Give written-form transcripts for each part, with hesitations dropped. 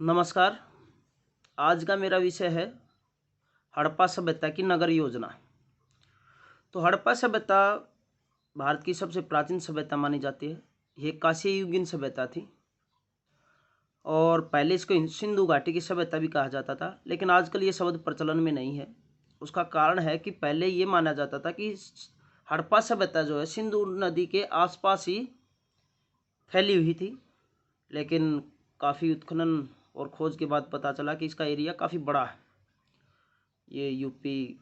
नमस्कार। आज का मेरा विषय है हड़प्पा सभ्यता की नगर योजना। तो हड़प्पा सभ्यता भारत की सबसे प्राचीन सभ्यता मानी जाती है। ये कांस्य युगीन सभ्यता थी और पहले इसको सिंधु घाटी की सभ्यता भी कहा जाता था, लेकिन आजकल ये शब्द प्रचलन में नहीं है। उसका कारण है कि पहले ये माना जाता था कि हड़प्पा सभ्यता जो है सिंधु नदी के आसपास ही फैली हुई थी, लेकिन काफ़ी उत्खनन और खोज के बाद पता चला कि इसका एरिया काफ़ी बड़ा है। ये यूपी,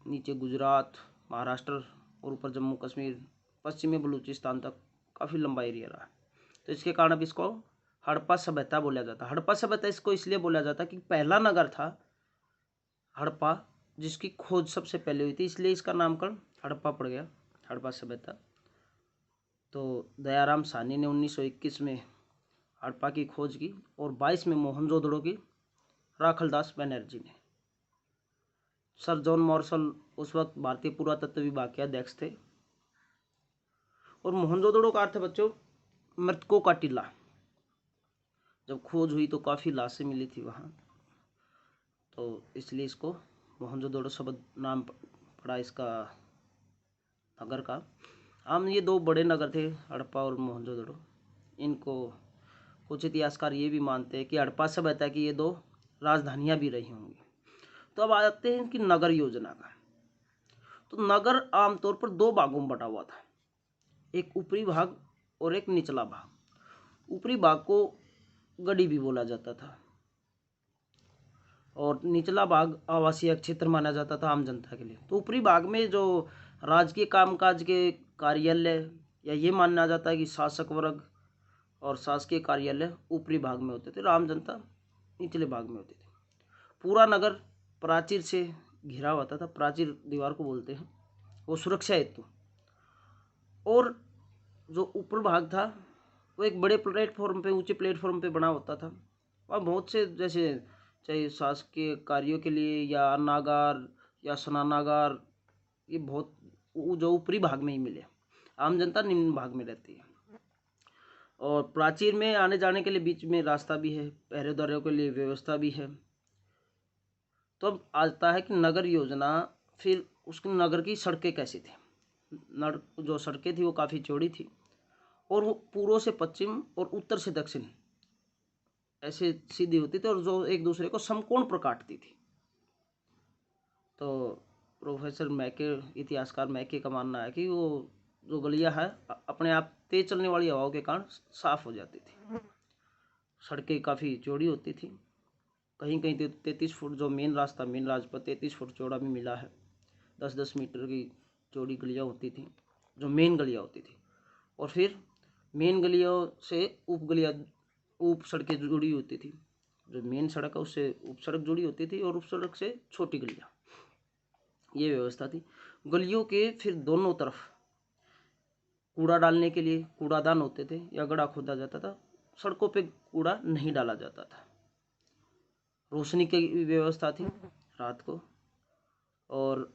नीचे गुजरात, महाराष्ट्र और ऊपर जम्मू कश्मीर, पश्चिमी बलूचिस्तान तक काफ़ी लंबा एरिया रहा। तो इसके कारण अब इसको हड़प्पा सभ्यता बोला जाता। हड़प्पा सभ्यता इसको इसलिए बोला जाता कि पहला नगर था हड़प्पा, जिसकी खोज सबसे पहले हुई थी, इसलिए इसका नामकरण हड़प्पा पड़ गया, हड़प्पा सभ्यता। तो दयाराम साहनी ने 1921 में हड़प्पा की खोज की और 22 में मोहनजोदड़ो की राखलदास बनर्जी ने। सर जॉन मार्शल उस वक्त भारतीय पुरातत्व विभाग के अध्यक्ष थे। और मोहनजोदड़ो का अर्थ है बच्चों मृतकों का टीला। जब खोज हुई तो काफ़ी लाशें मिली थी वहाँ, तो इसलिए इसको मोहनजोदड़ो शब्द नाम पड़ा इसका नगर का। आम ये दो बड़े नगर थे, हड़प्पा और मोहनजोदड़ो। इनको कुछ इतिहासकार ये भी मानते हैं कि हड़प्पा सभ्यता की ये दो राजधानियाँ भी रही होंगी। तो अब आते हैं इनकी नगर योजना का। तो नगर आमतौर पर दो भागों में बटा हुआ था, एक ऊपरी भाग और एक निचला भाग। ऊपरी भाग को गढ़ी भी बोला जाता था और निचला भाग आवासीय क्षेत्र माना जाता था आम जनता के लिए। तो ऊपरी भाग में जो राजकीय कामकाज के कार्यालय, या ये माना जाता है कि शासक वर्ग और शासकीय कार्यालय ऊपरी भाग में होते थे और आम जनता निचले भाग में होती थी। पूरा नगर प्राचीर से घिरा होता था, प्राचीर दीवार को बोलते हैं, वो सुरक्षा हेतु। और जो ऊपर भाग था वो एक बड़े प्लेटफॉर्म पे, ऊंचे प्लेटफॉर्म पे बना होता था। वहाँ बहुत से, जैसे चाहे शासकीय कार्यों के लिए या अन्नागार या स्नानागार, ये बहुत जो ऊपरी भाग में ही मिले। आम जनता निम्न भाग में रहती है। और प्राचीर में आने जाने के लिए बीच में रास्ता भी है, पहरेदारों के लिए व्यवस्था भी है। तो अब आता है कि नगर योजना। फिर उसके नगर की सड़कें कैसी थी। जो सड़कें थी वो काफ़ी चौड़ी थी और वो पूर्व से पश्चिम और उत्तर से दक्षिण ऐसे सीधी होती थी और जो एक दूसरे को समकोण पर काटती थी। तो प्रोफेसर मैके, इतिहासकार मैके का मानना है कि वो जो गलियां हैं अपने आप तेज चलने वाली हवाओं के कारण साफ हो जाती थी। सड़कें काफ़ी चौड़ी होती थी, कहीं कहीं 33 फुट, जो मेन रास्ता, मेन राजपथ 33 फुट चौड़ा भी मिला है। 10-10 मीटर की चौड़ी गलियाँ होती थी जो मेन गलियाँ होती थी। और फिर मेन गलियों से उप गलियाँ, उप सड़कें जुड़ी होती थी। जो मेन सड़क है उससे उप सड़क जुड़ी होती थी और उप सड़क से छोटी गलियाँ, ये व्यवस्था थी। गलियों के फिर दोनों तरफ कूड़ा डालने के लिए कूड़ादान होते थे या गड्ढा खोदा जाता था। सड़कों पे कूड़ा नहीं डाला जाता था। रोशनी की व्यवस्था थी रात को। और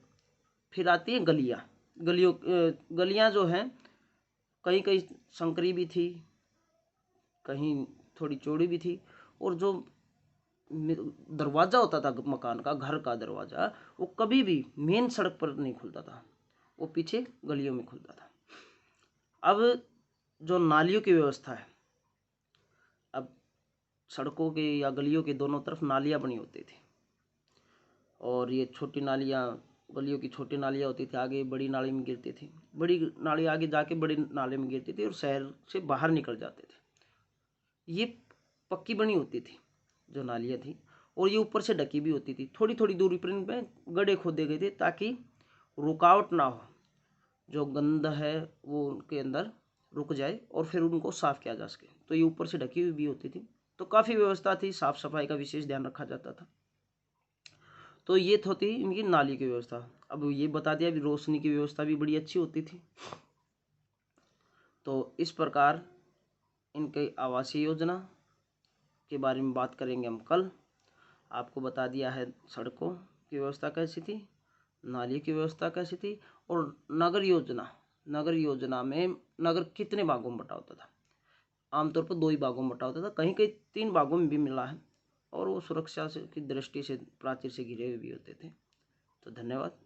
फिर आती है गलियाँ। गलियाँ जो हैं कहीं कहीं संकरी भी थी, कहीं थोड़ी चौड़ी भी थी। और जो दरवाज़ा होता था मकान का, घर का दरवाज़ा, वो कभी भी मेन सड़क पर नहीं खुलता था, वो पीछे गलियों में खुलता था। अब जो नालियों की व्यवस्था है, अब सड़कों के या गलियों के दोनों तरफ नालियाँ बनी होती थी और ये छोटी नालियाँ, गलियों की छोटी नालियाँ होती थी, आगे बड़ी नाली में गिरती थी, बड़ी नाली आगे जाके बड़ी नाले में गिरती थी और शहर से बाहर निकल जाते थे। ये पक्की बनी होती थी जो नालियाँ थी, और ये ऊपर से ढकी भी होती थी। थोड़ी थोड़ी दूरी पर इनमें गड्ढे खोदे गए थे ताकि रुकावट ना हो, जो गंद है वो उनके अंदर रुक जाए और फिर उनको साफ किया जा सके। तो ये ऊपर से ढकी हुई भी होती थी। तो काफ़ी व्यवस्था थी, साफ सफाई का विशेष ध्यान रखा जाता था। तो ये होती इनकी नाली की व्यवस्था। अब ये बता दिया, अभी रोशनी की व्यवस्था भी बड़ी अच्छी होती थी। तो इस प्रकार इनके आवासीय योजना के बारे में बात करेंगे हम कल। आपको बता दिया है सड़कों की व्यवस्था कैसी थी, नाली की व्यवस्था कैसी थी, और नगर योजना। नगर योजना में नगर कितने भागों में बटा होता था। आमतौर पर 2 ही भागों में बटा होता था, कहीं कहीं 3 भागों में भी मिला है, और वो सुरक्षा से की दृष्टि से प्राचीर से घिरे हुए भी होते थे। तो धन्यवाद।